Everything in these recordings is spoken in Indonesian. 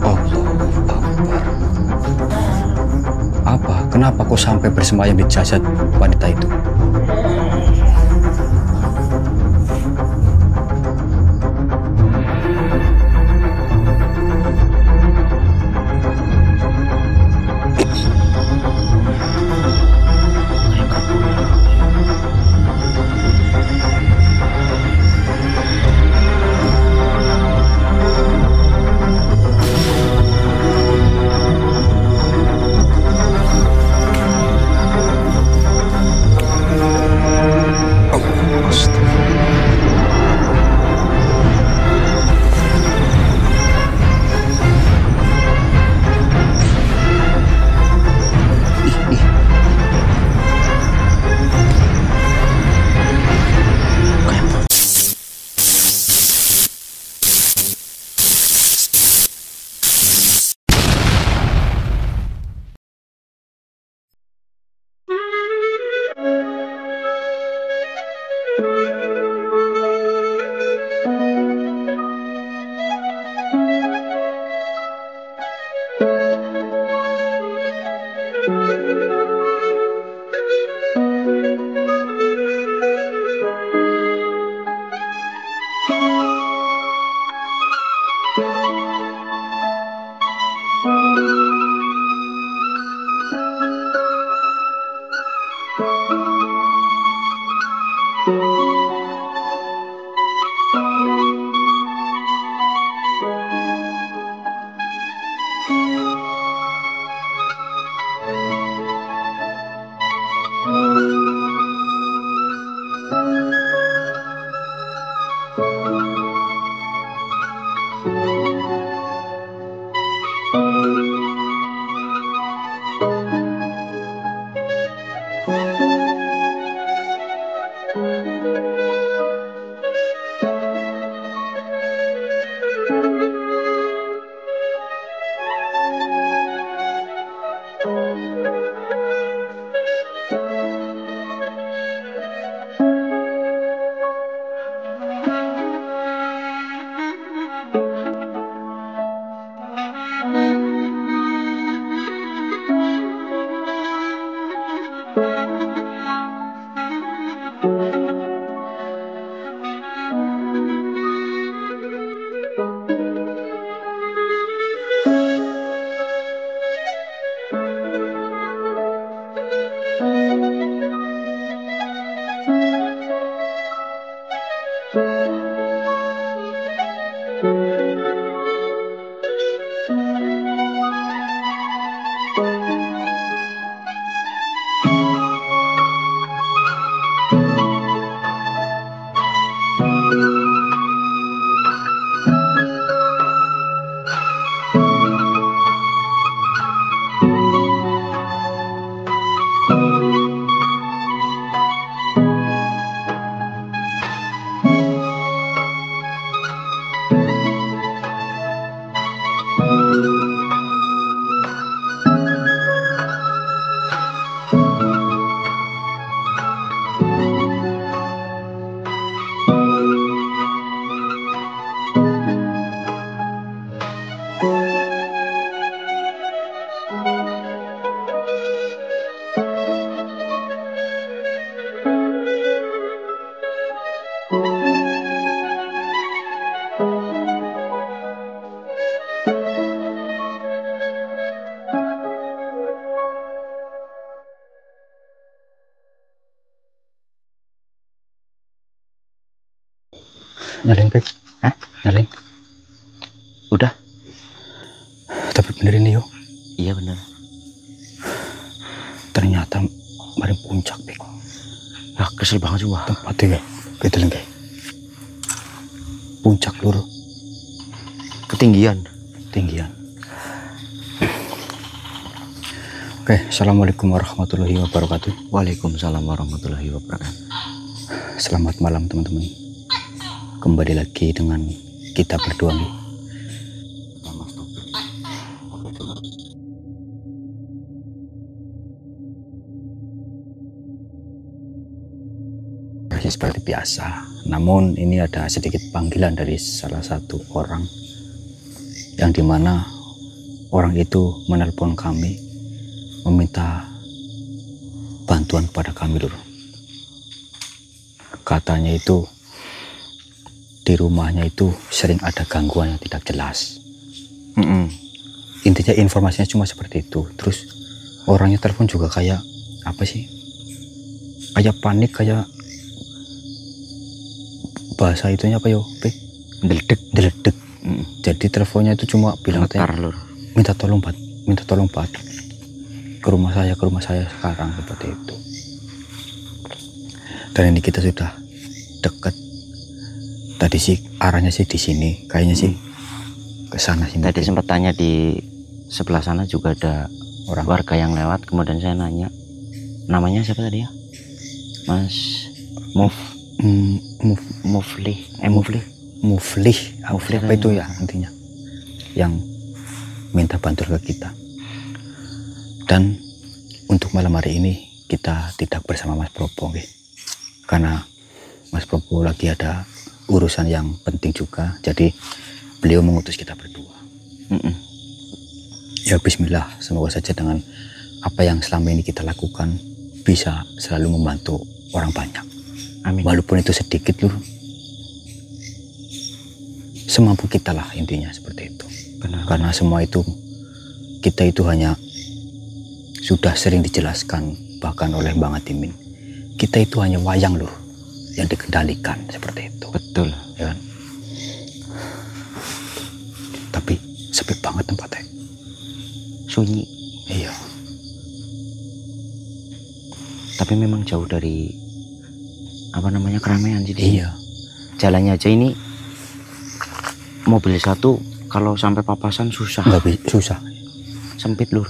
Allahu Akbar. Apa? Kenapa kau sampai bersemayam di jasad wanita itu? Nyalain, Pep. Hah? Nyalain. Udah. Tapi benerin yuk. Iya bener. Ternyata bareng puncak, Pep. Ya kesel banget juga. Tempatnya kayak betul kayak puncak lur. Ketinggian. Oke, assalamualaikum warahmatullahi wabarakatuh. Waalaikumsalam warahmatullahi wabarakatuh. Selamat malam teman-teman. Kembali lagi dengan kita berdua nih. Seperti biasa, namun ini ada sedikit panggilan dari salah satu orang yang dimana orang itu menelpon kami meminta bantuan kepada kami Lur. Katanya itu di rumahnya itu sering ada gangguan yang tidak jelas. Intinya informasinya cuma seperti itu. Terus orangnya telepon juga kayak apa sih, kayak panik, kayak bahasa itunya apa yo, deledek. Jadi teleponnya itu cuma bilang katanya, minta tolong Pak ke rumah saya sekarang, seperti itu. Dan ini kita sudah dekat. Tadi sih arahnya sih di sini, kayaknya sih ke sana sini. Tadi sempat tanya di sebelah sana juga ada orang warga yang lewat, kemudian saya nanya namanya siapa tadi ya, Mas Mufli apa itu ya intinya, yang minta bantuan ke kita. Dan untuk malam hari ini kita tidak bersama Mas Propo, karena Mas Propo lagi ada urusan yang penting juga, jadi beliau mengutus kita berdua. Ya bismillah, semoga saja dengan apa yang selama ini kita lakukan bisa selalu membantu orang banyak. Amin. Walaupun itu sedikit Lur, semampu kita lah, intinya seperti itu. Benar. Karena semua itu kita itu hanya sudah sering dijelaskan bahkan oleh Bang Atimin, kita itu hanya wayang Lur yang dikendalikan, seperti itu. Betul ya kan? Tapi sepi banget tempatnya, sunyi. Iya, tapi memang jauh dari apa namanya keramaian sih. Iya, jalannya aja ini mobil satu kalau sampai papasan susah. Susah, sempit Lur.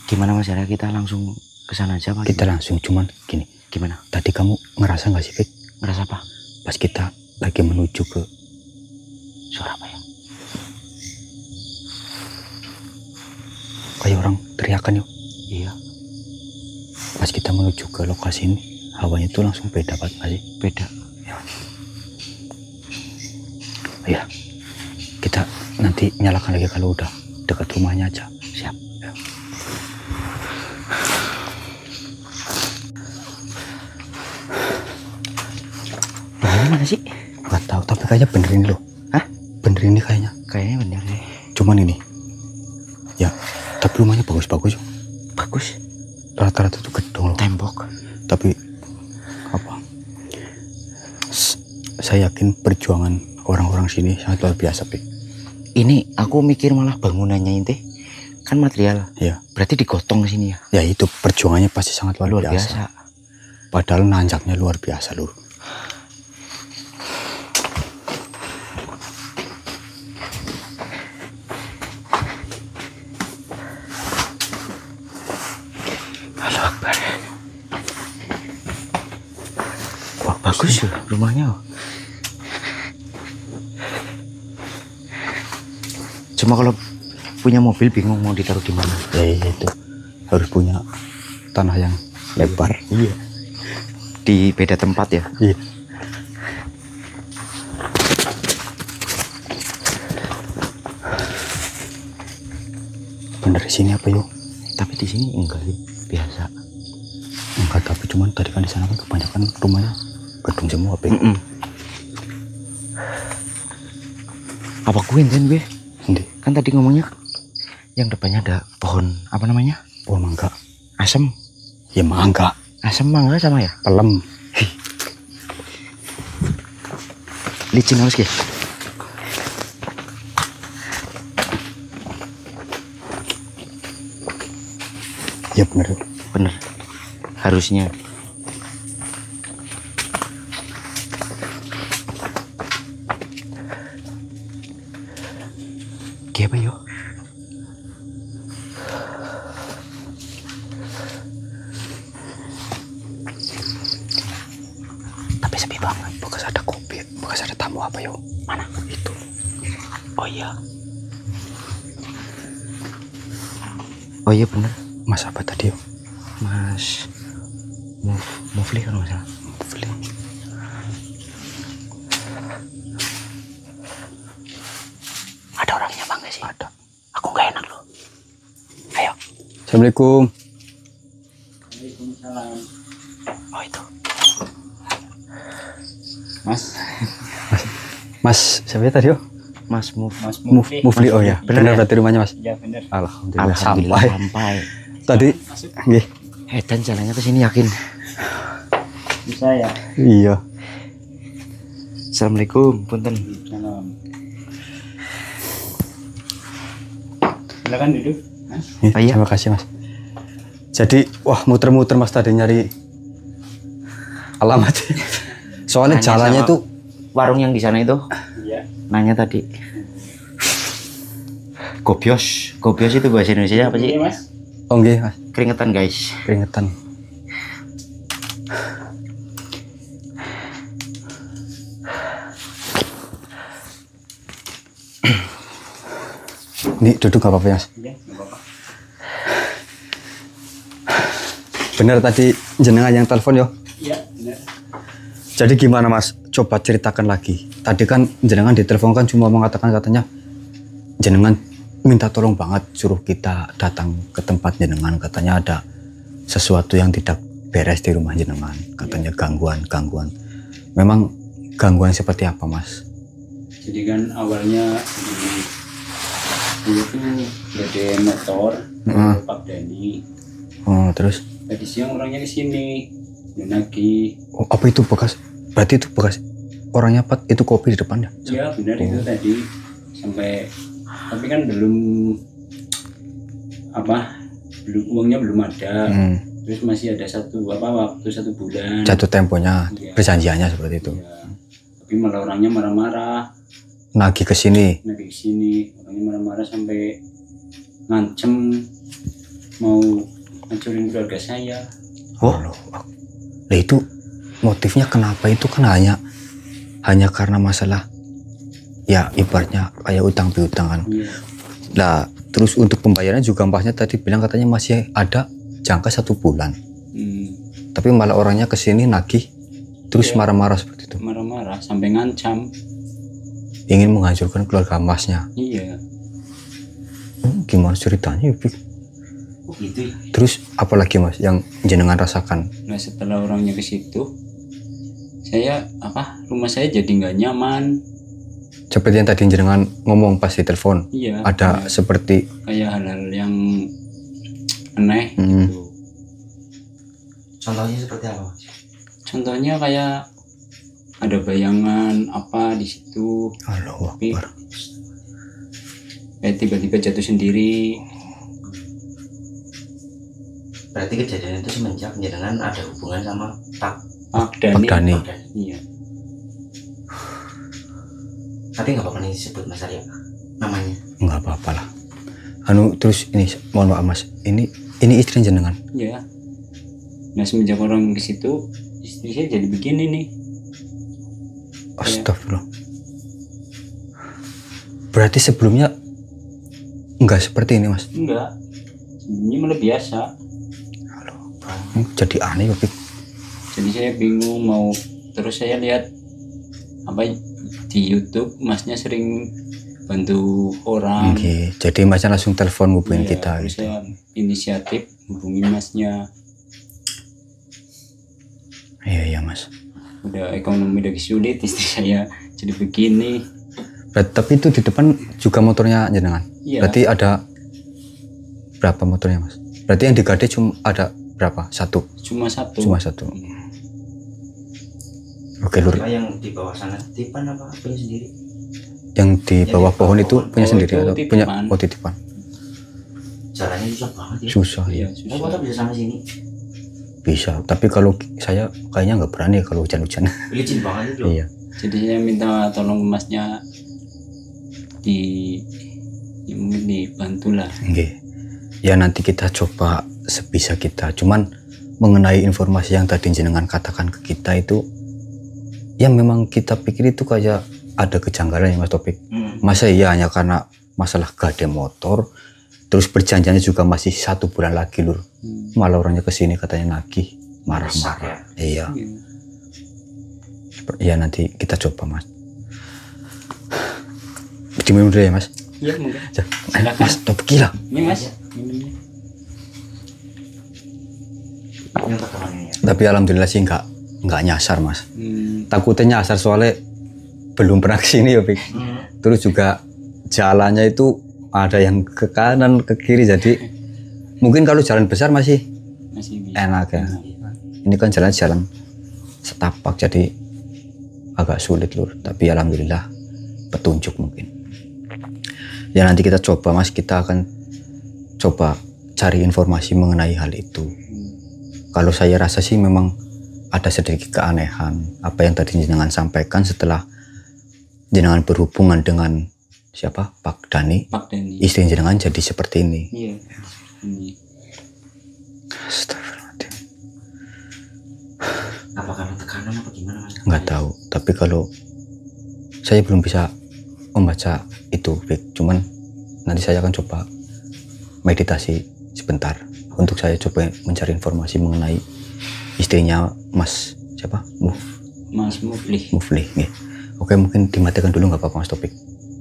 Gimana Mas Ara, kita langsung ke sana aja Pak? Kita langsung, cuman gini, gimana? tadi kamu ngerasa nggak sih Fik? Ngerasa apa? Pas kita lagi menuju ke suara apa ya? Kayak orang teriakan yuk. Iya. Pas kita menuju ke lokasi ini, hawanya itu langsung beda banget nggak sih? Beda. Ya, kita nanti nyalakan lagi kalau udah dekat rumahnya aja. Siap. Ya. Ini mana sih? Nggak tahu, tapi kayaknya bener ini loh. Hah? Bener ini kayaknya. Kayaknya bener deh. Cuman ini, ya, tapi rumahnya bagus-bagus yuk. Bagus. Rata-rata tuh gedung loh. Tembok. Tapi apa? Saya yakin perjuangan orang-orang sini sangat luar biasa, Pik. Ini aku mikir malah bangunannya ini kan material. Ya. Berarti digotong ke sini ya? Ya itu perjuangannya pasti sangat luar biasa. Padahal nanjaknya luar biasa, Lur. Halo Akbar. Wah, bagus ya rumahnya. Cuma kalau punya mobil bingung mau ditaruh di mana. Ya itu harus punya tanah yang lebar. Iya. Di beda tempat ya. Iya. Bener di sini apa yuk? Tapi di sini enggak sih, biasa. Enggak, tapi cuman tadi kan di sana kan kebanyakan rumahnya gedung semua, Pik. Apa gue gue? Nanti. Kan tadi ngomongnya yang depannya ada pohon apa namanya? Pohon mangga. Asem. Ya mangga. Asem mangga sama ya? Pelem. Licin harus ya? Ya bener. Bener. Harusnya. Apa yo? Tapi sepi banget. Bekas ada kopi, bekas ada tamu apa yo? Mana? Itu. Oh iya. Oh iya bener. Mas apa tadi yo? Mas Mufli kalau nggak salah. Mufli. orangnya Bang sih? Ada. Aku gak enak loh. Ayo. Assalamualaikum. Waalaikumsalam. Oh itu. Mas siapa ya tadi yo? Mas Mufli. Oh ya, benar berarti rumahnya Mas. Iya benar. Alhamdulillah, Alhamdulillah sampai. sampai. Tadi nggih. Dan jalannya ke sini yakin. Bisa ya. Iya. Assalamualaikum, punten. Salam. Silakan duduk, Mas. Iya. Terima kasih Mas. Jadi wah muter-muter Mas tadi nyari alamat. Soalnya Nanya jalannya sama itu warung yang di sana itu. Iya. Nanya tadi. Gobios itu bahasa Indonesia apa sih? Iya, Mas. oh nggih Mas, Keringetan guys. keringetan. Ini duduk gak apa-apa ya Mas? Iya, enggak apa-apa. Bener tadi jenengan yang telepon yo. Iya, benar. Jadi gimana Mas? Coba ceritakan lagi. Tadi kan jenengan ditelepon kan cuma mengatakan katanya jenengan minta tolong banget suruh kita datang ke tempat jenengan, katanya ada sesuatu yang tidak beres di rumah jenengan, katanya gangguan. Memang gangguan seperti apa Mas? Jadi kan awalnya dulu tuh gak ada motor, Pak Dani. Oh terus? Tadi siang orangnya ke sini, nagih. Oh, apa itu bekas? Berarti itu bekas orangnya Pat itu kopi di depannya? Iya benar itu tadi sampai, tapi kan belum uangnya belum ada. Terus masih ada waktu 1 bulan. Jatuh temponya, Iya. perjanjiannya seperti itu. Iya. Tapi malah orangnya marah-marah. Nagih ke sini. Nagih sini, orangnya marah-marah sampai ngancem mau hancurin keluarga saya. Oh, nah itu motifnya kenapa itu kan hanya karena masalah ya ibaratnya kayak utang piutang kan. Iya. Nah terus untuk pembayaran juga mbahnya tadi bilang katanya masih ada jangka 1 bulan. Tapi malah orangnya kesini nagih terus Iya. marah-marah seperti itu. Marah-marah sampai ngancam. Ingin menghancurkan keluarga masnya. Iya. Gimana ceritanya? Oh gitu. Terus apalagi Mas yang jenengan rasakan? Nah setelah orangnya ke situ, saya rumah saya jadi nggak nyaman. Seperti yang tadi jenengan ngomong pas di telepon. Iya. Ada seperti kayak hal-hal yang aneh gitu. Contohnya seperti apa? Contohnya kayak ada bayangan apa di situ, Allahu tapi Akbar. kayak tiba-tiba jatuh sendiri. Berarti kejadian itu semenjak jenengan ada hubungan sama Pak Dani. Dani. Iya. Tapi nggak apa-apa nih disebut Mas Arya namanya. Nggak apa-apa lah. Terus ini mohon maaf Mas, ini istri jenengan. Iya. Nah semenjak orang ke situ, istri saya jadi begini nih. Astagfirullah. Berarti sebelumnya nggak seperti ini Mas? Enggak. Sebenarnya malah biasa. Jadi aneh Pak. Jadi saya bingung mau, terus saya lihat di YouTube masnya sering bantu orang. Oke, jadi Masnya langsung telepon hubungin Iya, kita terus gitu. saya inisiatif hubungin masnya. Iya Mas. Udah ekonomi lagi sulit, istri saya jadi begini. Tapi itu di depan juga motornya jenengan. Iya. Berarti ada berapa motornya Mas? Berarti yang digade cuma ada berapa? Satu. Cuma satu. Iya. Oke Lur. Yang di bawah sana titipan apa punya sendiri? Yang di bawah di pohon bawah itu pohon. punya sendiri itu atau titipan. punya titipan? Jalannya susah banget ya. Susah Iya, ya. Naik motor bisa sama sini. Bisa. Tapi kalau saya kayaknya nggak berani kalau hujan-hujan. Licin banget itu. Iya. Jadi saya minta tolong masnya mungkin dibantu lah. Oke. Ya nanti kita coba sebisa kita. Cuman mengenai informasi yang tadi jenengan katakan ke kita itu, ya memang kita pikir itu kayak ada kejanggalan ya Mas Topik. Masa iya hanya karena masalah gade motor, terus perjanjiannya juga masih 1 bulan lagi Lur. Malah orangnya kesini katanya nagih, marah-marah. Iya. Ya nanti kita coba Mas. Diminum dulu ya Mas. Iya mungkin. Silakan. Mas, Topik gila. Ini Mas. Minumnya. Tapi alhamdulillah sih nggak nyasar Mas. Takutnya nyasar soalnya belum pernah kesini ya Pik. Terus juga jalannya itu ada yang ke kanan ke kiri, jadi mungkin kalau jalan besar masih enak ya. Ini kan jalan setapak jadi agak sulit Lur. Tapi alhamdulillah petunjuk mungkin. Ya nanti kita coba Mas, kita akan coba cari informasi mengenai hal itu. Kalau saya rasa sih memang ada sedikit keanehan apa yang tadi jenengan sampaikan setelah jenengan berhubungan dengan siapa? Pak Dani. Istri jenengan jadi seperti ini. Iya. Astagfirullahaladzim. Apa karena tekanan apa gimana Mas? Nggak tahu, tapi kalau saya belum bisa membaca itu, cuman nanti saya akan coba meditasi sebentar untuk saya coba mencari informasi mengenai istrinya Mas siapa? Mas Mufli. Nih. Oke, mungkin dimatikan dulu nggak apa-apa Mas Topik.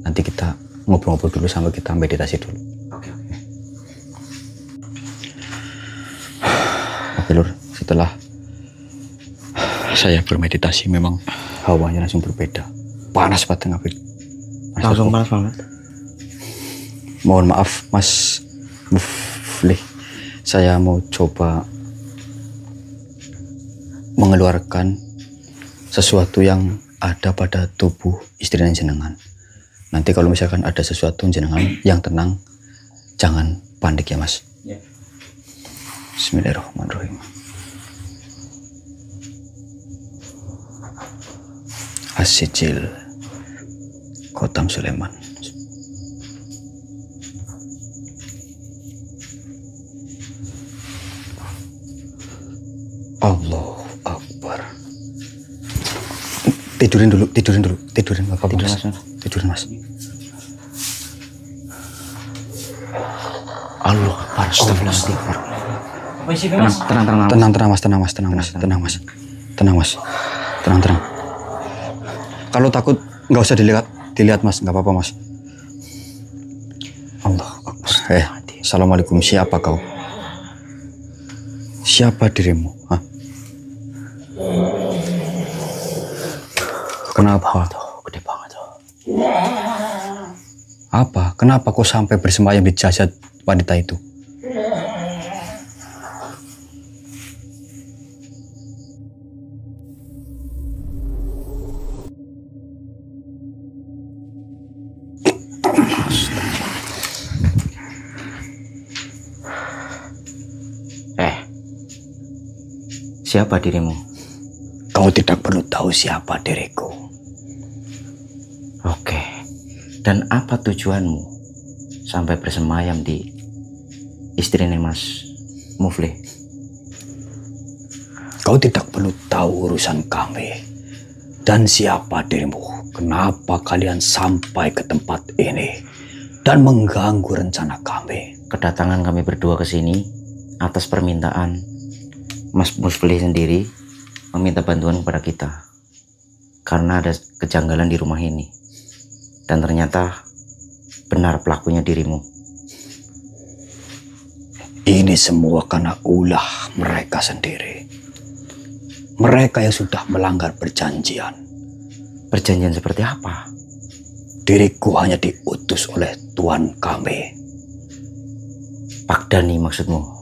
Nanti kita ngobrol-ngobrol dulu sampai kita meditasi dulu. Oke. Oke Lur, setelah saya bermeditasi memang hawanya langsung berbeda. Panas banget nggak Pik? Langsung panas banget. Mohon maaf Mas Mufli, saya mau coba mengeluarkan sesuatu yang ada pada tubuh istri dan jenengan. Nanti kalau misalkan ada sesuatu jenengan yang tenang, jangan panik ya Mas. Ya. Bismillahirrahmanirrahim. As-Sijil Khotam Sulaiman. Allahu Akbar. Tidurin dulu. Tidurin Bapak. Tidurin Mas. Allah Akbar. Astagfirullahaladzim. Apa sih Mas? Tenang Mas. Tenang. Kalau takut nggak usah dilihat Mas, nggak apa-apa Mas. Allah Akbar. Assalamualaikum. Siapa kau? Siapa dirimu? Hah? Kenapa? Gede banget tuh. Apa? Kenapa kau sampai bersemayam di jasad wanita itu? Siapa dirimu? Kau tidak perlu tahu siapa diriku. Oke. Dan apa tujuanmu sampai bersemayam di istrinya Mas Mufli? Kau tidak perlu tahu urusan kami. Dan siapa dirimu? Kenapa kalian sampai ke tempat ini dan mengganggu rencana kami? Kedatangan kami berdua ke sini atas permintaan Mas Mufli sendiri meminta bantuan kepada kita karena ada kejanggalan di rumah ini, dan ternyata benar pelakunya dirimu. Ini semua karena ulah mereka sendiri. Mereka yang sudah melanggar perjanjian. Perjanjian seperti apa? Diriku hanya diutus oleh Tuan kami. Pak Dani maksudmu?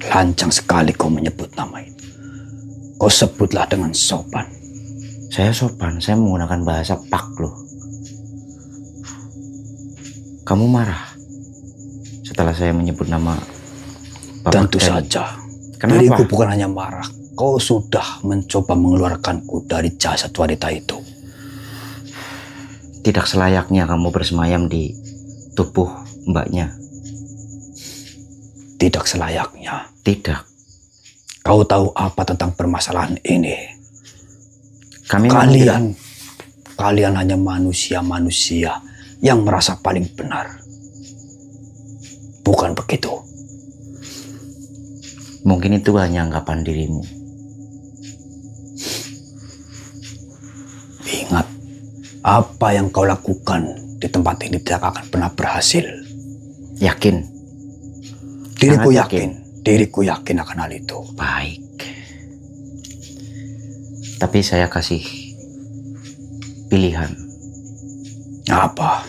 Lancang sekali kau menyebut nama itu. Kau sebutlah dengan sopan. Saya sopan, saya menggunakan bahasa Pak loh. Kamu marah setelah saya menyebut nama Bapak Tentu Dani? saja. Kenapa? Diriku bukan hanya marah. Kau sudah mencoba mengeluarkanku dari jasad wanita itu. Tidak selayaknya kamu bersemayam di tubuh mbaknya. Tidak selayaknya. Tidak. Kau tahu apa tentang permasalahan ini? Kalian hanya manusia-manusia yang merasa paling benar. Bukan begitu? Mungkin itu hanya anggapan dirimu. Ingat, Apa yang kau lakukan di tempat ini tidak akan pernah berhasil. Yakin? Diriku Sangat yakin. Diriku yakin akan hal itu. Baik. Tapi saya kasih pilihan. Apa?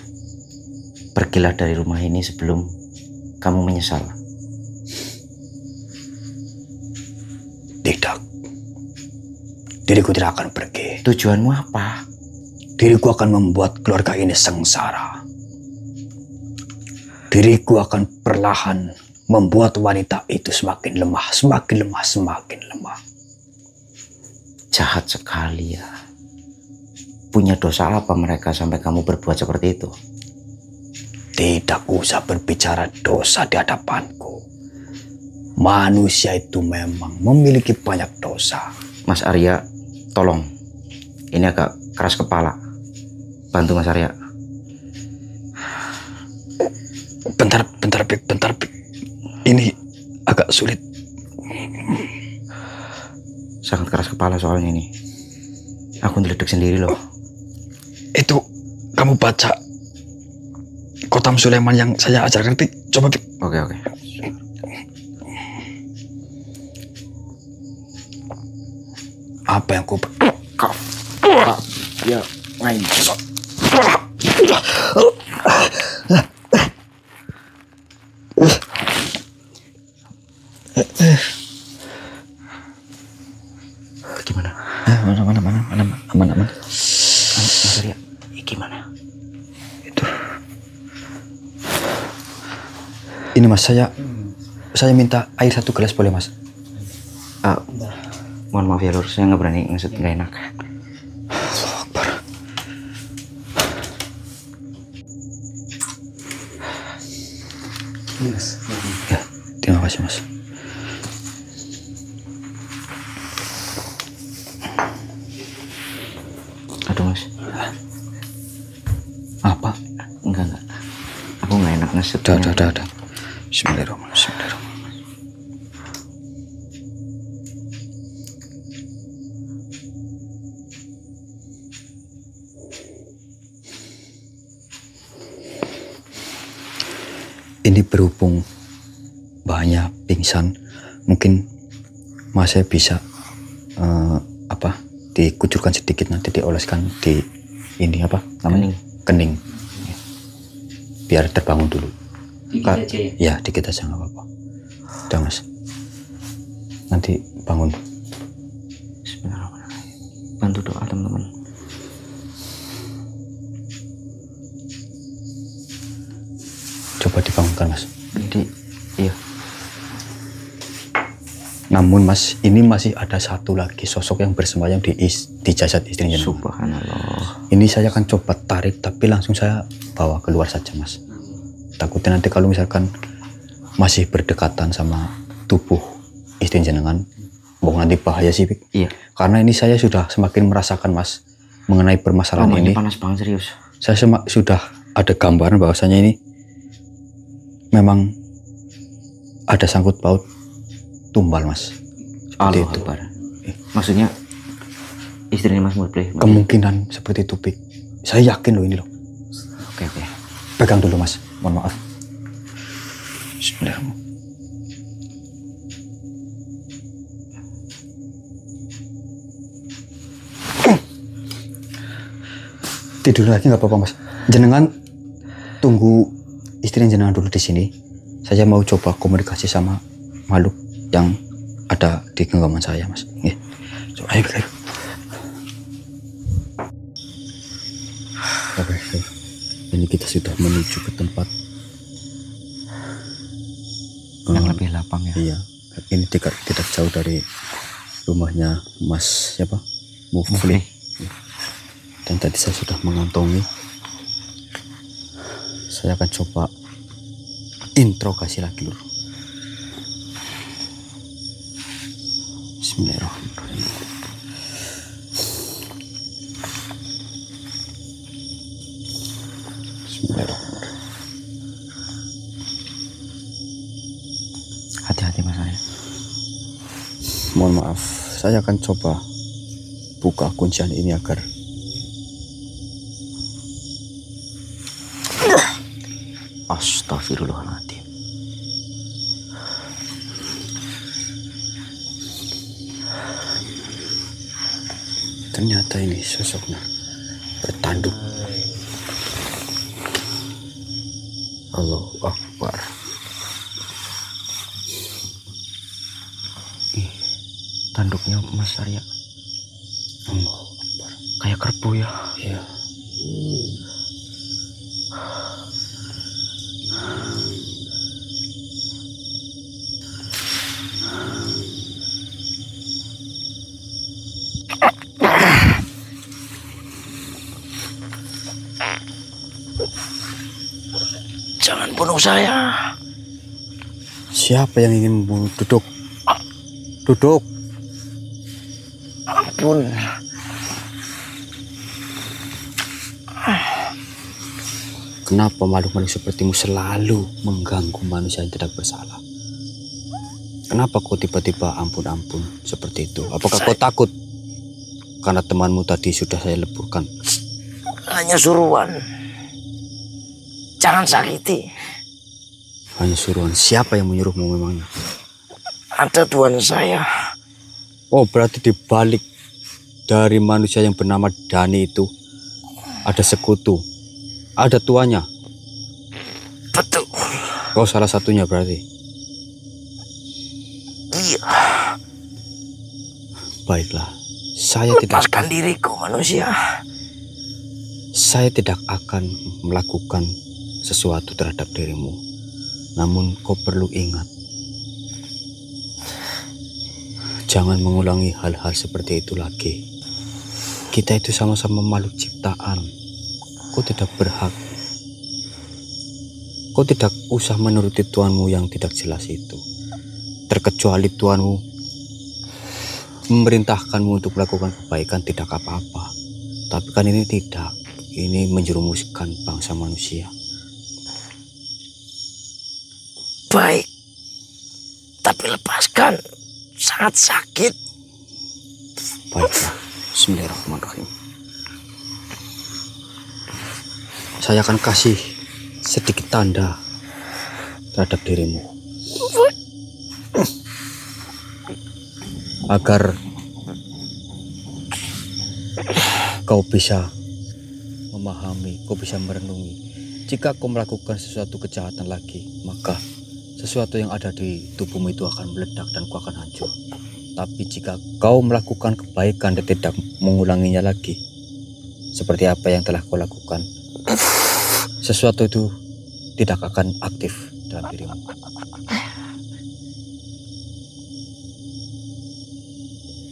Pergilah dari rumah ini sebelum kamu menyesal. Tidak. Diriku tidak akan pergi. Tujuanmu apa? Diriku akan membuat keluarga ini sengsara. Diriku akan perlahan membuat wanita itu semakin lemah, semakin lemah, semakin lemah. Jahat sekali ya. Punya dosa apa mereka sampai kamu berbuat seperti itu? Tidak usah berbicara dosa di hadapanku. Manusia itu memang memiliki banyak dosa. Mas Arya, tolong. Ini agak keras kepala. Bantu Mas Arya. Bentar, Bik. Ini agak sulit. Sangat keras kepala soalnya ini. Aku ngeledek sendiri loh. Itu kamu baca Khotam Sulaiman yang saya ajarkan, Pik. Coba, Pik. Oke. Apa yang ku... Ya, main. Gimana? Aman. Mas Arya, gimana? Itu. Ini Mas, saya minta air 1 gelas boleh, Mas? Mohon maaf ya Lur, saya nggak berani ngesut, nggak enak. Allahu Akbar. Ya, terima kasih Mas. Aduh Mas. Apa? Enggak. Aku nggak enak ngesut. Udah. Bismillahirrahmanirrahim. Ini berhubung banyak pingsan, mungkin Mas saya bisa dikucurkan sedikit, nanti dioleskan di ini apa namanya, kening. Ya. Biar terbangun dulu. Dikit aja ya? Ya, dikit aja nggak apa-apa. Udah Mas, nanti bangun. Bismillahirrahmanirrahim. Bantu doa teman-teman. Coba dibangunkan Mas. Jadi, iya. Namun Mas, ini masih ada satu lagi sosok yang bersemayam di jasad istrinya. Subhanallah. Ini saya akan coba tarik, tapi langsung saya bawa keluar saja Mas. Takutnya nanti kalau misalkan masih berdekatan sama tubuh istri jenengan, nanti bahaya sih, Pik. Iya. Karena ini saya sudah semakin merasakan Mas mengenai permasalahan ini. Panas banget serius. Saya sudah ada gambaran bahwasanya ini memang ada sangkut paut tumbal Mas. Seperti itu. Maksudnya istrinya Mas Murplay? Kemungkinan seperti itu, Pik. Saya yakin loh ini loh. Oke. Pegang dulu Mas. Mohon maaf. Bismillahirrahmanirrahim. Tidur lagi nggak apa-apa Mas. Jenengan tunggu istri jenengan dulu di sini. Saya mau coba komunikasi sama makhluk yang ada di genggaman saya Mas. Coba ayo. Oke. Ini kita sudah menuju ke tempat yang lebih lapang ya. Iya. Ini tidak jauh dari rumahnya Mas siapa? Mufli. Dan tadi saya sudah mengantongi. Saya akan coba interogasi lagi lur. Bismillahirrahmanirrahim. Bismillahirrahmanirrahim. Hati-hati Mas Arya. Mohon maaf, saya akan coba buka kuncian ini agar Astagfirullahaladzim. Ternyata ini sosoknya bertanduk. Allahu Akbar. Tanduknya Mas Arya. Allahu Akbar. Kayak kerbau ya. Iya. Jangan bunuh saya. Siapa yang ingin membunuh? Duduk. Duduk. Ampun. Kenapa makhluk-makhluk sepertimu selalu mengganggu manusia yang tidak bersalah? Kenapa kau tiba-tiba ampun-ampun seperti itu? Apakah kau takut karena temanmu tadi sudah saya leburkan? Hanya suruhan. Jangan sakiti. Hanya suruhan. Siapa yang menyuruhmu memangnya? Ada tuan saya. Oh, berarti di balik dari manusia yang bernama Dani itu ada sekutu. Ada tuannya. Betul. Kau salah satunya berarti. Iya. Baiklah. Saya tidak Lepaskan diriku, manusia. Saya tidak akan melakukan sesuatu terhadap dirimu. Namun kau perlu ingat, jangan mengulangi hal-hal seperti itu lagi. Kita itu sama-sama makhluk ciptaan. Kau tidak berhak. Kau tidak usah menuruti tuanmu yang tidak jelas itu. Terkecuali tuanmu memerintahkanmu untuk melakukan kebaikan, tidak apa-apa. Tapi kan ini tidak. Ini menjerumuskan bangsa manusia. Baik. Tapi lepaskan. Sangat sakit. Baiklah. Bismillahirrahmanirrahim. Saya akan kasih sedikit tanda terhadap dirimu. Agar kau bisa memahami, kau bisa merenungi. Jika kau melakukan sesuatu kejahatan lagi, maka sesuatu yang ada di tubuhmu itu akan meledak dan kau akan hancur. Tapi jika kau melakukan kebaikan dan tidak mengulanginya lagi, seperti apa yang telah kau lakukan, sesuatu itu tidak akan aktif dalam dirimu.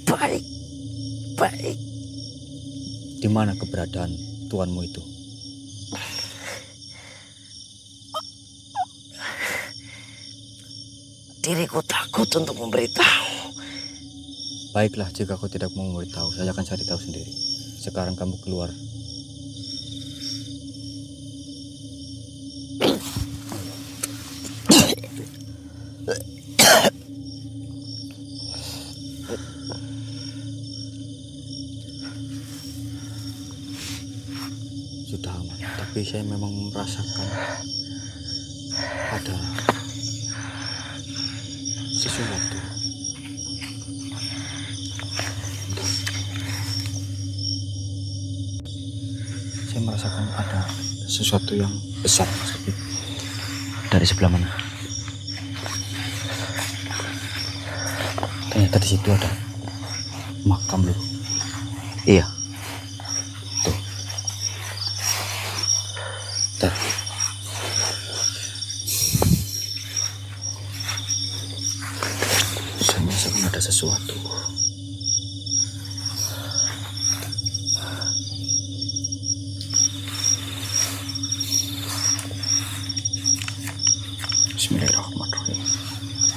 Baik. Baik. Di mana keberadaan tuanmu itu? Diriku takut untuk memberitahu. Baiklah, jika kau tidak mau memberitahu, saya akan cari tahu sendiri. Sekarang kamu keluar. Sudah aman, tapi saya memang merasakan ada sesuatu. Saya merasakan ada sesuatu yang besar. Dari sebelah mana? Ternyata di situ ada makam loh. Iya. Tuh. Bentar. Saya merasakan ada sesuatu. Bismillahirrahmanirrahim.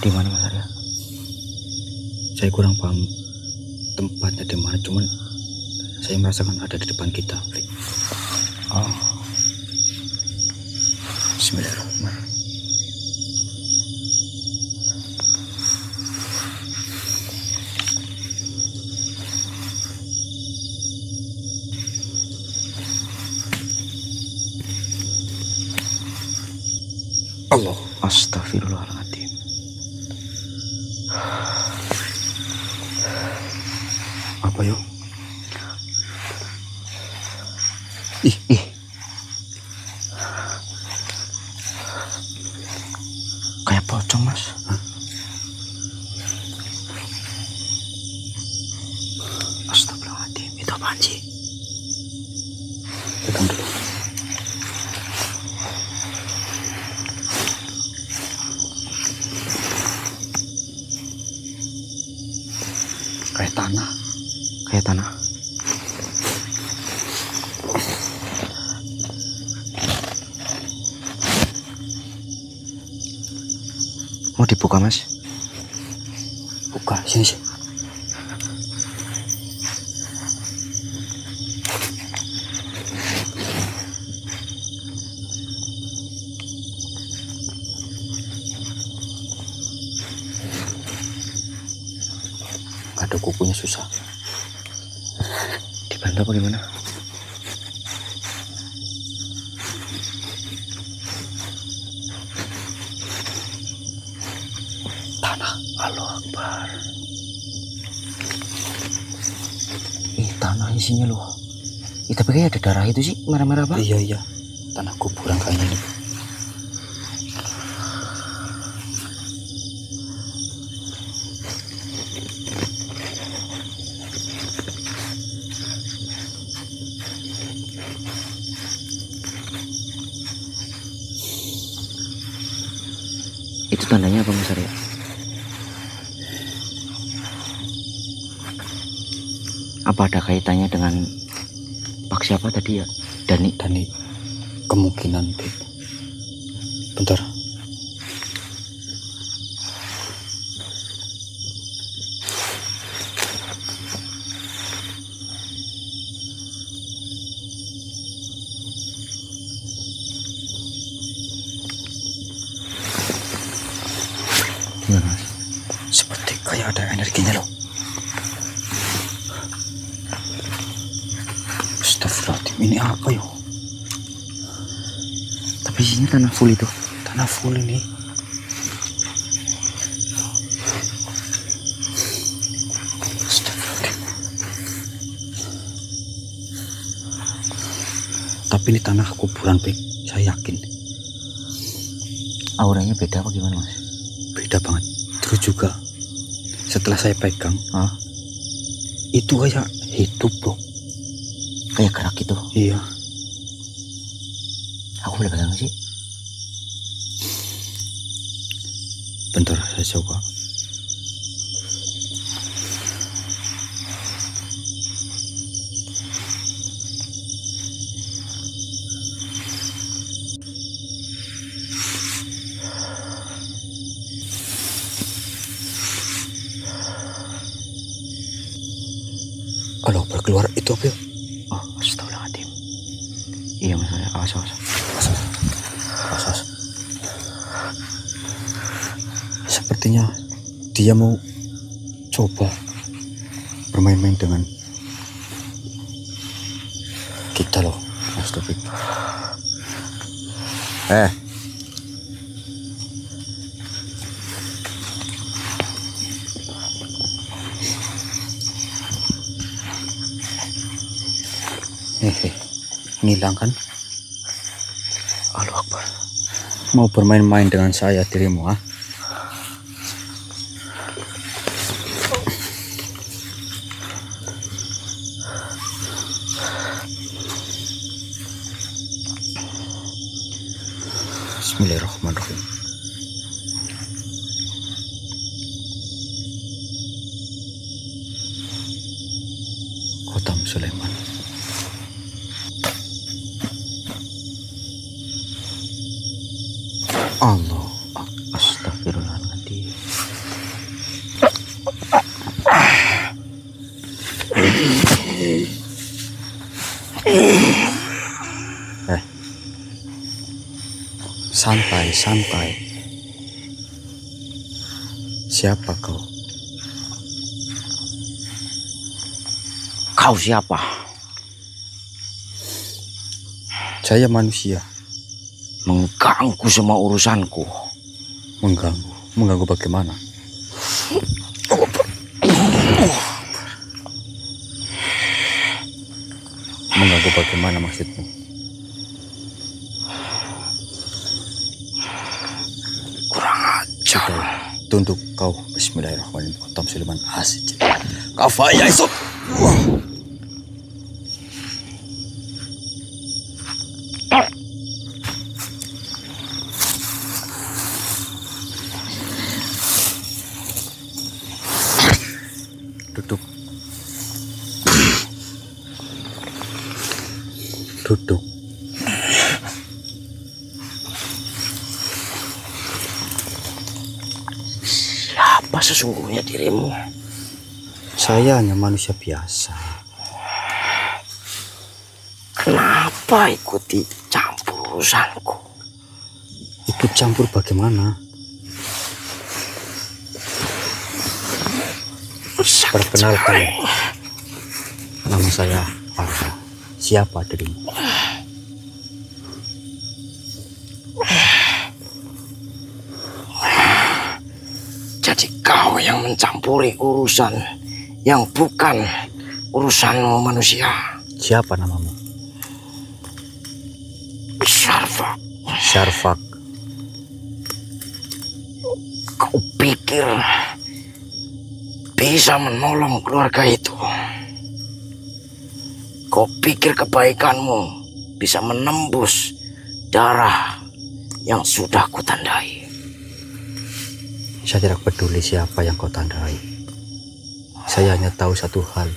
Di mana Mas Arya? Saya kurang paham tempatnya di mana, cuman saya merasakan ada di depan kita. Oh. Bismillahirrahmanirrahim. Allah. Astagfirullahaladzim. Apa yo? Ih. Kayak pocong, Mas. Astagfirullahaladzim. Itu apaan sih? Pegang dulu. Kayak tanah. Mau dibuka, Mas? Buka, sini. Ada kukunya susah. Dibantu apa gimana? Tanah. Allahu Akbar. Tanah isinya loh. Tapi kayak ada darah itu sih, merah-merah apa? Iya. Tanah kuburan kayaknya ini. Itu tandanya apa, Mas Arya? Apa ada kaitannya dengan Pak siapa tadi ya? Dani. Kemungkinan. Bentar. Gimana, Mas? Seperti kayak ada energinya loh. Astagfirullahaladzim, ini apa yo? Tapi isinya tanah full itu. Tanah full ini. Astagfirullahaladzim. Tapi ini tanah kuburan, Pik. Saya yakin. Auranya beda apa gimana, Mas? Beda banget. Terus juga setelah saya pegang, itu kayak hidup loh. Kayak gerak gitu. Iya. Aku boleh pegang sih? Bentar, saya coba. Kalau berkeluar itu apa ya? Oh, astagfirullahaladzim. Iya, Mas Arya. Awas. Sepertinya dia mau coba bermain-main dengan kita loh, Mas Taufik. Ngilang kan? Allahu Akbar. Mau bermain-main dengan saya dirimu, ah? Bismillahirrahmanirrahim. Khotam Sulaiman. Allah. Astagfirullahaladzim. Santai. Siapa kau? Kau siapa? Saya manusia. mengganggu semua urusanku. Mengganggu? Mengganggu bagaimana? Mengganggu bagaimana maksudmu? Kurang ajar. Tunduk kau. Bismillahirrahmanirrahim. Qatam Sulaiman Asyid. Kafaya isut. Duduk. Duduk. Siapa sesungguhnya dirimu? Saya hanya manusia biasa. Kenapa ikuti campur urusanku? Ikut campur bagaimana? Perkenalkan, nama saya Farha. Siapa dirimu? Jadi kau yang mencampuri urusan yang bukan urusanmu manusia. Siapa namamu? Syarfak. Syarfak. Kau pikir bisa menolong keluarga itu? Kau pikir kebaikanmu bisa menembus darah yang sudah kutandai? Saya tidak peduli siapa yang kau tandai. Saya hanya tahu satu hal.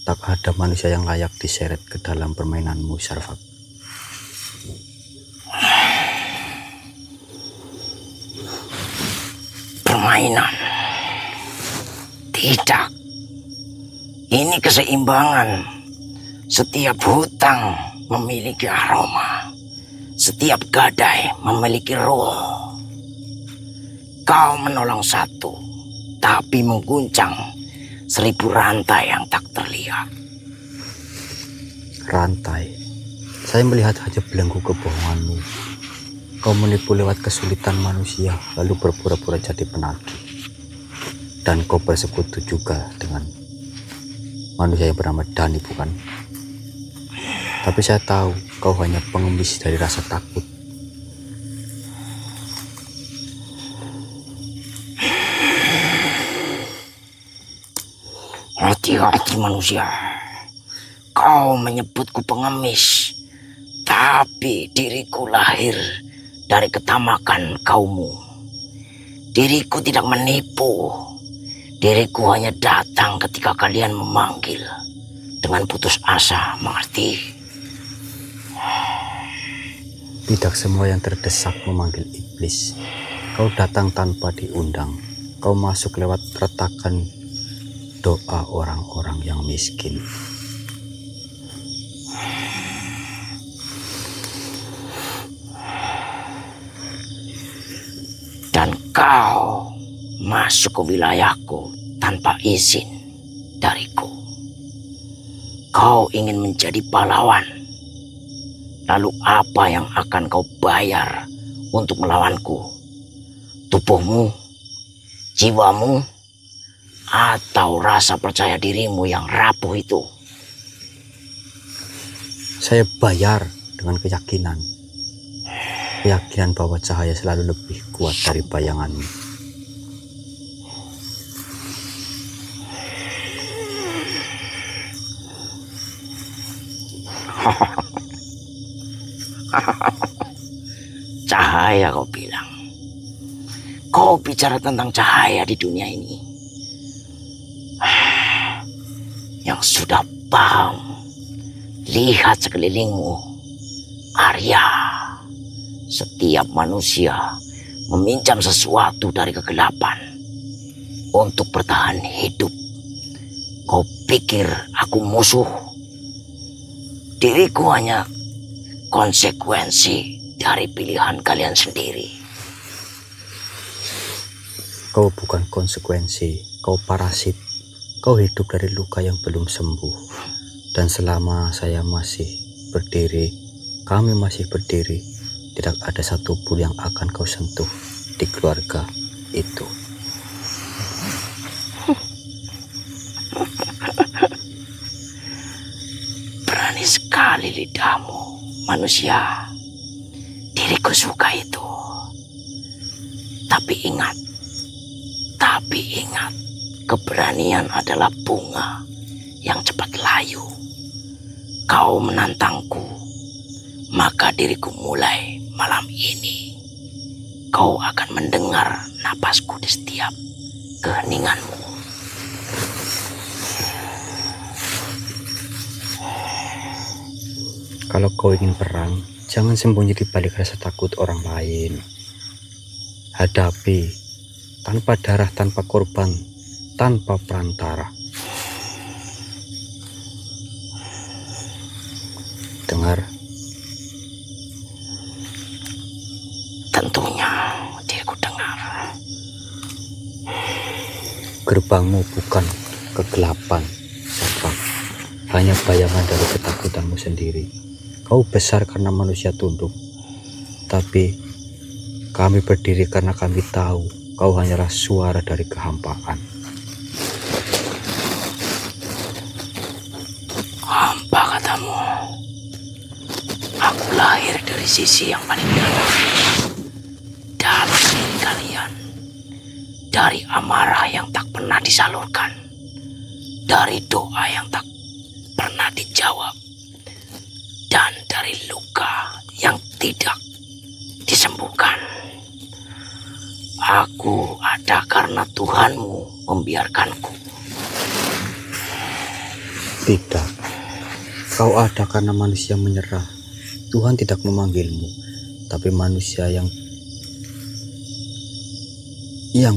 Tak ada manusia yang layak diseret ke dalam permainanmu, Syarfak. Permainan? Tidak. Ini keseimbangan. Setiap hutang memiliki aroma. Setiap gadai memiliki roh. Kau menolong satu, tapi mengguncang 1000 rantai yang tak terlihat. Rantai? Saya melihat hanya belenggu kebohonganmu. Kau menipu lewat kesulitan manusia, lalu berpura-pura jadi penagih. Dan kau bersekutu juga dengan manusia yang bernama Dani, bukan? Tapi saya tahu kau hanya pengemis dari rasa takut. Hati-hati manusia. Kau menyebutku pengemis, tapi diriku lahir dari ketamakan kaummu. Diriku tidak menipu. Diriku hanya datang ketika kalian memanggil dengan putus asa, mengerti? Tidak semua yang terdesak memanggil iblis. Kau datang tanpa diundang. Kau masuk lewat retakan doa orang-orang yang miskin. Dan kau masuk ke wilayahku tanpa izin dariku. Kau ingin menjadi pahlawan. Lalu apa yang akan kau bayar untuk melawanku? Tubuhmu, jiwamu, atau rasa percaya dirimu yang rapuh itu? Saya bayar dengan keyakinan. Keyakinan bahwa cahaya selalu lebih kuat dari bayanganmu. Cahaya kau bilang. Kau bicara tentang cahaya di dunia ini. Yang sudah paham. Lihat sekelilingmu, Arya. Setiap manusia meminjam sesuatu dari kegelapan untuk bertahan hidup. Kau pikir aku musuh? Diriku hanya konsekuensi dari pilihan kalian sendiri. Kau bukan konsekuensi, kau parasit. Kau hidup dari luka yang belum sembuh. Dan selama saya masih berdiri, kami masih berdiri, tidak ada satupun yang akan kau sentuh di keluarga itu. Berani sekali lidahmu, manusia. Diriku suka itu. Tapi ingat, keberanian adalah bunga yang cepat layu. Kau menantangku, maka diriku mulai malam ini. Kau akan mendengar napasku di setiap keheninganmu. Kalau kau ingin perang, jangan sembunyi di balik rasa takut orang lain. Hadapi tanpa darah, tanpa korban, tanpa perantara. Dengar? Tentunya diriku dengar. Gerbangmu bukan kegelapan, Safak. Hanya bayangan dari ketakutanmu sendiri. Kau besar karena manusia tunduk, tapi kami berdiri karena kami tahu kau hanyalah suara dari kehampaan. Hampa katamu. Aku lahir dari sisi yang paling dalam diri kalian. Dari amarah yang tak pernah disalurkan. Dari doa yang tak pernah dijawab. Dan dari luka yang tidak disembuhkan. Aku ada karena Tuhanmu membiarkanku. Tidak, kau ada karena manusia menyerah. Tuhan tidak memanggilmu, tapi manusia yang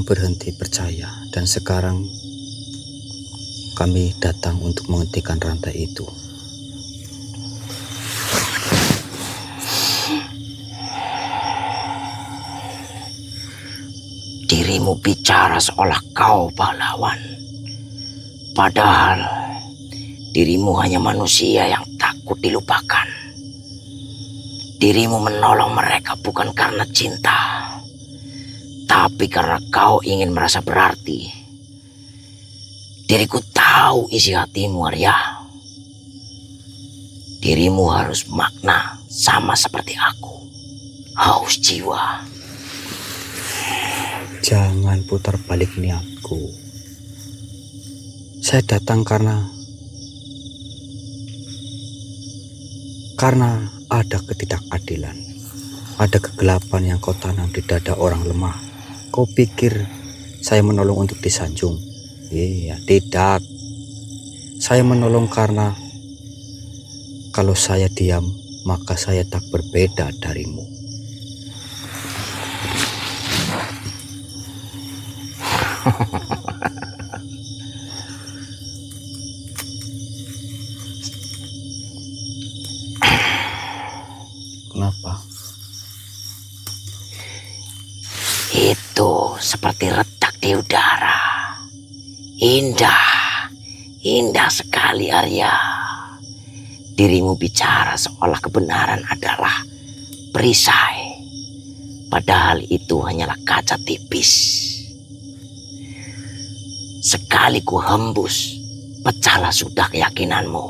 berhenti percaya. Dan sekarang kami datang untuk menghentikan rantai itu. Dirimu bicara seolah kau pahlawan. Padahal dirimu hanya manusia yang takut dilupakan. Dirimu menolong mereka bukan karena cinta, tapi karena kau ingin merasa berarti. Diriku tahu isi hatimu, Arya. Dirimu harus makna sama seperti aku. Haus jiwa. Jangan putar balik niatku. Saya datang karena ada ketidakadilan. Ada kegelapan yang kau tanam di dada orang lemah. Kau pikir saya menolong untuk disanjung? Iya, tidak. Saya menolong karena kalau saya diam, maka saya tak berbeda darimu. Kenapa? Itu seperti retak di udara. Indah sekali, Arya. Dirimu bicara seolah kebenaran adalah perisai. Padahal itu hanyalah kaca tipis. Sekali ku hembus, pecahlah sudah keyakinanmu.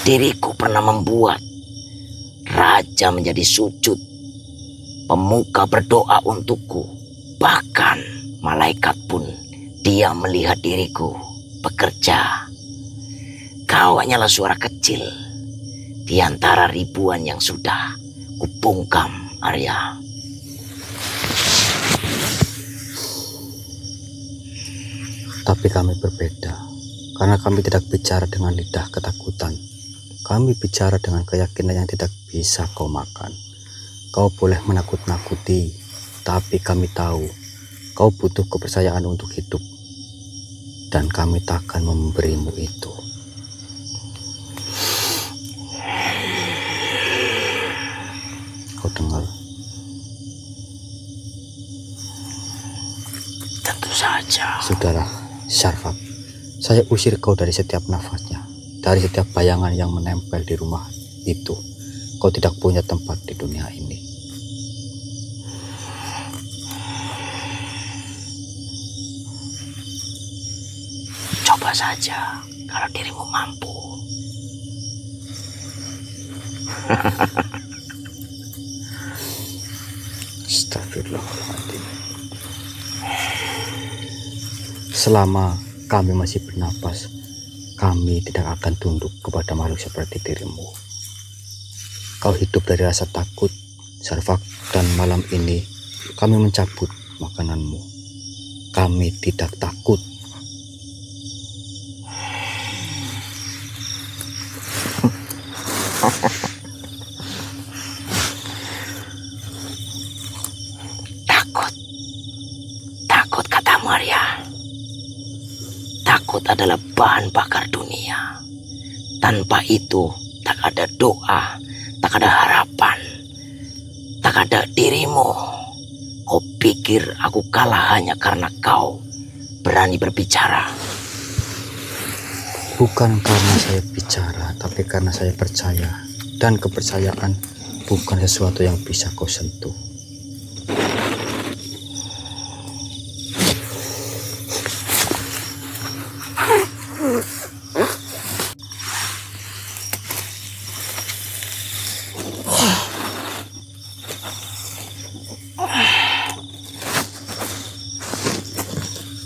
Diriku pernah membuat raja menjadi sujud, pemuka berdoa untukku. Bahkan malaikat pun dia melihat diriku bekerja. Kau hanyalah suara kecil di antara ribuan yang sudah kupungkam, Arya. Tapi kami berbeda, karena kami tidak bicara dengan lidah ketakutan. Kami bicara dengan keyakinan yang tidak bisa kau makan. Kau boleh menakut-nakuti, tapi kami tahu kau butuh kepercayaan untuk hidup. Dan kami takkan memberimu itu. Kau dengar? Tentu saja. Saudara Syarfat, saya usir kau dari setiap nafasnya, dari setiap bayangan yang menempel di rumah itu. kau tidak punya tempat di dunia ini. Coba saja kalau dirimu mampu. Astagfirullahaladzim. Selama kami masih bernapas, kami tidak akan tunduk kepada makhluk seperti dirimu. Kau hidup dari rasa takut, Sarfak, dan malam ini kami mencabut makananmu. Kami tidak takut. Takut katamu, Arya. Takut adalah bahan bakar dunia. Tanpa itu tak ada doa, tak ada harapan, tak ada dirimu. Kau pikir aku kalah hanya karena kau berani berbicara? Bukan karena saya bicara, tapi karena saya percaya. Dan kepercayaan bukan sesuatu yang bisa kau sentuh.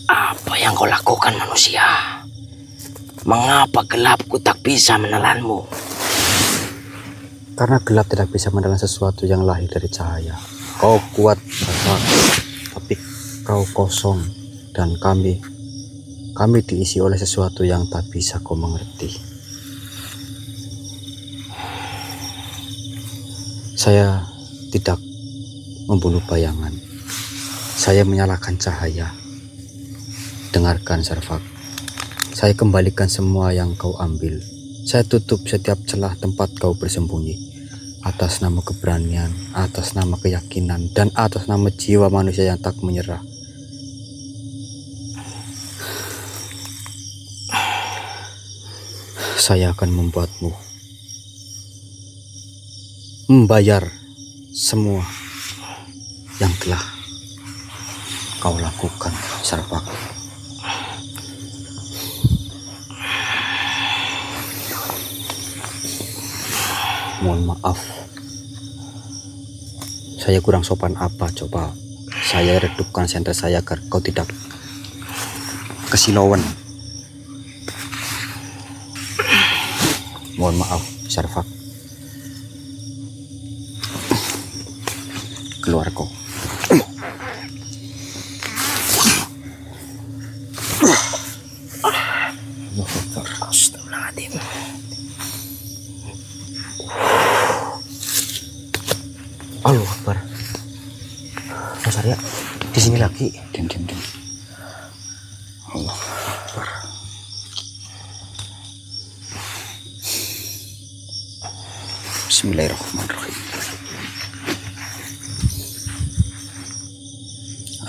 Apa yang kau lakukan, manusia? Mengapa gelapku tak bisa menelanmu? Karena gelap tidak bisa menelan sesuatu yang lahir dari cahaya. Kau kuat, tapi kau kosong. Dan kami diisi oleh sesuatu yang tak bisa kau mengerti. Saya tidak membunuh bayangan. Saya menyalakan cahaya. Dengarkan, Sarfak. Saya kembalikan semua yang kau ambil. Saya tutup setiap celah tempat kau bersembunyi. Atas nama keberanian, atas nama keyakinan, dan atas nama jiwa manusia yang tak menyerah. Saya akan membuatmu membayar semua yang telah kau lakukan, Sarfak. Mohon maaf, saya kurang sopan apa coba. Saya redupkan senter saya agar kau tidak kesilauan. Mohon maaf, Sarfak. Keluar kau. Astagfirullahaladzim. Allahu Akbar. Mas Arya, di sini lagi. Diam. Allahu Akbar. Bismillahirrahmanirrahim.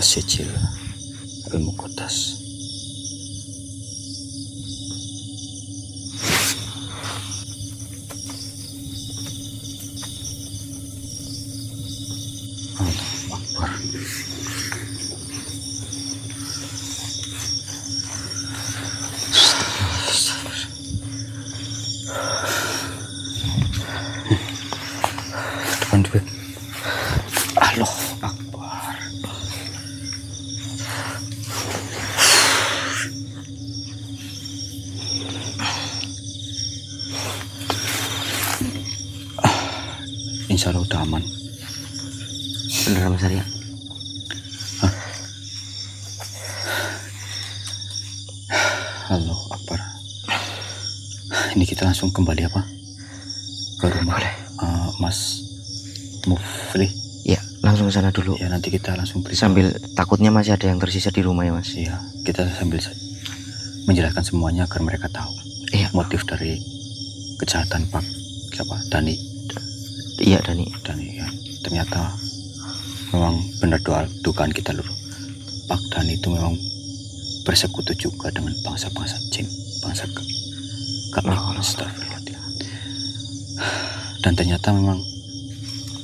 As-Sijil Al-Muqaddas. Allahu Akbar. Depan juga. Allahu Akbar. Insya Allah udah aman. Beneran, Mas Arya? Allahu Akbar. Ini kita langsung kembali apa? Ke rumah. Mas Mufli. Ya, langsung ke sana dulu. Ya, nanti kita langsung beri. Sambil takutnya masih ada yang tersisa di rumah ya, Mas. Iya, kita sambil menjelaskan semuanya agar mereka tahu motif dari kejahatan Pak siapa? Dani. Iya, Dani Ya. Ternyata memang benar dugaan kita lur. Pak Dani itu memang bersekutu juga dengan bangsa-bangsa jin, bangsa Astagfirullahaladzim. Dan ternyata memang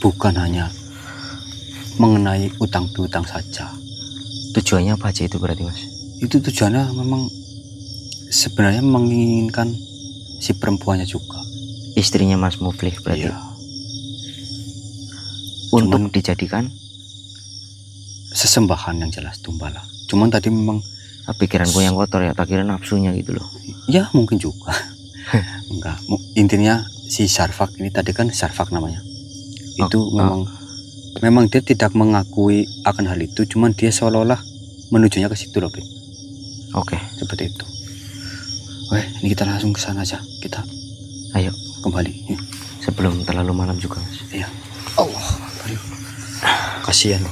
bukan hanya mengenai utang piutang saja. Tujuannya apa aja itu berarti Mas? Itu tujuannya memang sebenarnya menginginkan si perempuannya juga. Istrinya Mas Muflih berarti. Iya. Untuk dijadikan Sesembahan yang jelas tumbala. Cuman tadi memang pikiranku yang kotor ya, tak kira nafsunya gitu loh. ya mungkin juga. Enggak, intinya si Sarfak ini tadi kan Sarfak namanya. Itu memang dia tidak mengakui akan hal itu, cuman dia seolah-olah menujunya ke situ loh, Beb. Oke, Seperti itu. Oke, ini kita langsung ke sana aja. Kita ayo kembali. sebelum terlalu malam juga Mas. Iya. Allah, kasihan.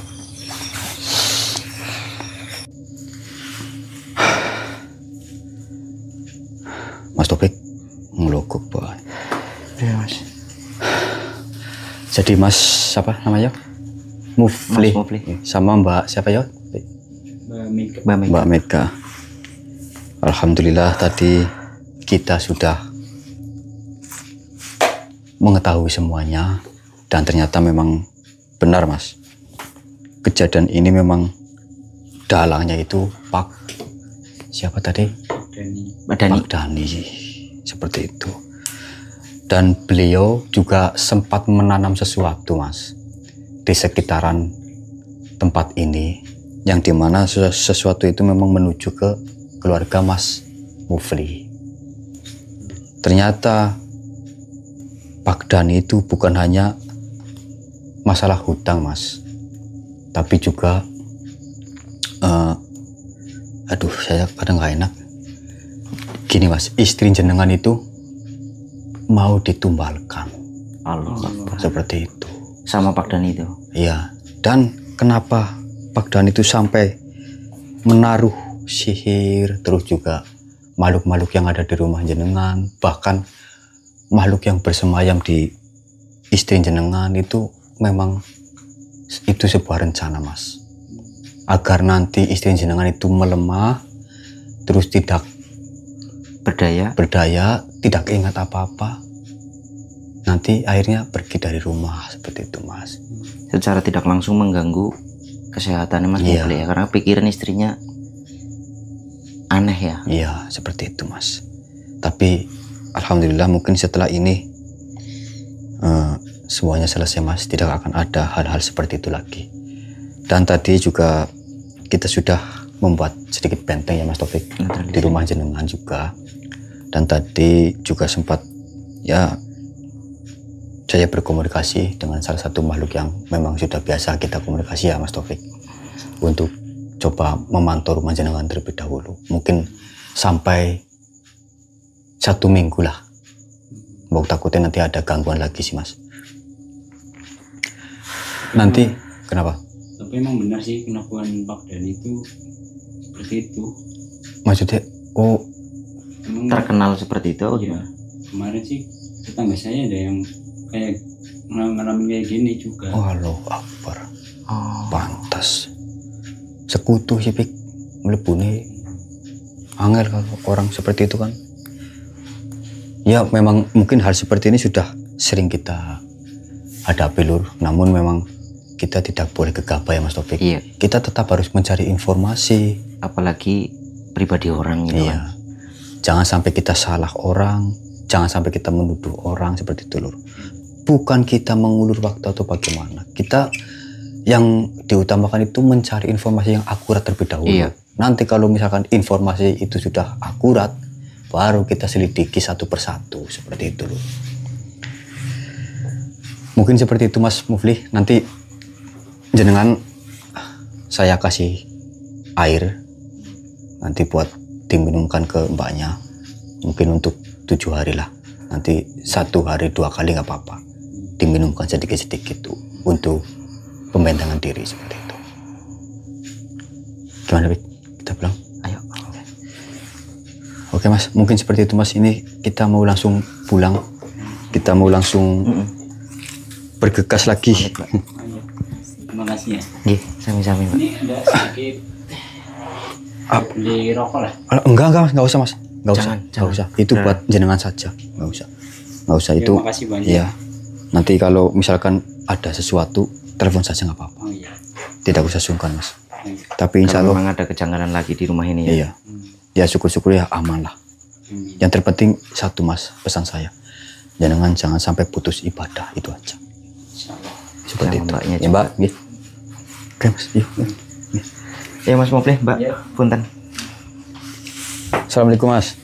Mas Topik ngelokok banget. Iya Mas. Jadi Mas siapa namanya? Muflih. Mas Muflih. Sama Mbak siapa ya? Mbak Mega. Alhamdulillah tadi kita sudah mengetahui semuanya dan ternyata memang benar Mas. Kejadian ini memang dalangnya itu Pak siapa tadi? Pak Dani. Seperti itu. Dan beliau juga sempat menanam sesuatu Mas di sekitaran tempat ini, yang dimana sesuatu itu memang menuju ke keluarga Mas Muflih. Ternyata Pak Dani itu bukan hanya masalah hutang Mas, tapi juga saya kadang nggak enak gini Mas, istri jenengan itu mau ditumbalkan. Allah. Seperti itu. Sama Pak Dani itu. Iya. Dan kenapa Pak Dani itu sampai menaruh sihir, terus juga makhluk-makhluk yang ada di rumah jenengan, bahkan makhluk yang bersemayam di istri jenengan itu memang itu sebuah rencana Mas, agar nanti istri jenengan itu melemah, terus tidak berdaya, tidak ingat apa-apa, nanti akhirnya pergi dari rumah. Seperti itu Mas. Secara tidak langsung mengganggu kesehatannya Mas Muflih ya, karena pikiran istrinya aneh ya. Iya, seperti itu Mas. Tapi alhamdulillah mungkin setelah ini semuanya selesai Mas, tidak akan ada hal-hal seperti itu lagi. Dan tadi juga kita sudah membuat sedikit benteng ya Mas Taufik di rumah jenengan juga. Dan tadi juga sempat ya saya berkomunikasi dengan salah satu makhluk yang memang sudah biasa kita komunikasi ya Mas Taufik, untuk coba memantau rumah jenengan terlebih dahulu, mungkin sampai 1 minggu lah. Mau takutnya nanti ada gangguan lagi sih Mas. Nanti kenapa? Tapi emang benar sih pengakuan Pak Dani itu seperti itu. Maksudnya Emang terkenal seperti itu. Iya. Kemarin sih tetangga saya ada yang kayak ngalamin kayak gini juga. Allahu Akbar. Pantas sekutu sih Pik, melebuni angel kalau orang seperti itu kan. Ya memang mungkin hal seperti ini sudah sering kita hadapi Lur, namun memang kita tidak boleh gegabah ya Mas Taufik. Iya. Kita tetap harus mencari informasi, Apalagi pribadi orang gitu iya. kan. Jangan sampai kita salah orang, jangan sampai kita menuduh orang seperti itu Lur. Bukan kita mengulur waktu atau bagaimana. Kita yang diutamakan itu mencari informasi yang akurat terlebih dahulu. Iya. Nanti kalau misalkan informasi itu sudah akurat, baru kita selidiki satu persatu seperti itu Lur. Mungkin seperti itu Mas Muflih. Nanti jenengan saya kasih air nanti buat diminumkan ke mbaknya, mungkin untuk 7 hari lah. Nanti 1 hari 2 kali nggak apa-apa, diminumkan sedikit-sedikit tuh untuk pembentangan diri seperti itu. Gimana Bik? Kita pulang? Ayo. Oke Mas, mungkin seperti itu Mas. Ini kita mau langsung pulang, kita mau langsung bergegas lagi. Terima kasih ya. Iya, sami-sami Pak. Ini ada sedikit beli rokok lah. Enggak Mas, nggak usah Mas, nggak usah, Jangan. nggak usah. Itu buat jenengan saja, nggak usah itu. Terima kasih banyak. Iya, Nanti kalau misalkan ada sesuatu, telepon saja nggak apa-apa. Oh iya. Tidak usah sungkan mas. Iya. Tapi insya Kalau Allah, memang ada kejanggalan lagi di rumah ini ya. iya. Ya syukur-syukur ya aman lah. Yang terpenting satu mas, pesan saya. Jangan sampai putus ibadah, itu aja. Insyaallah. Seperti Sama itu. mbaknya Ya juga. mbak, ya. Oke mas, yuk. Ya Mas Mopleh, Mbak Ya. Punten. Assalamualaikum mas.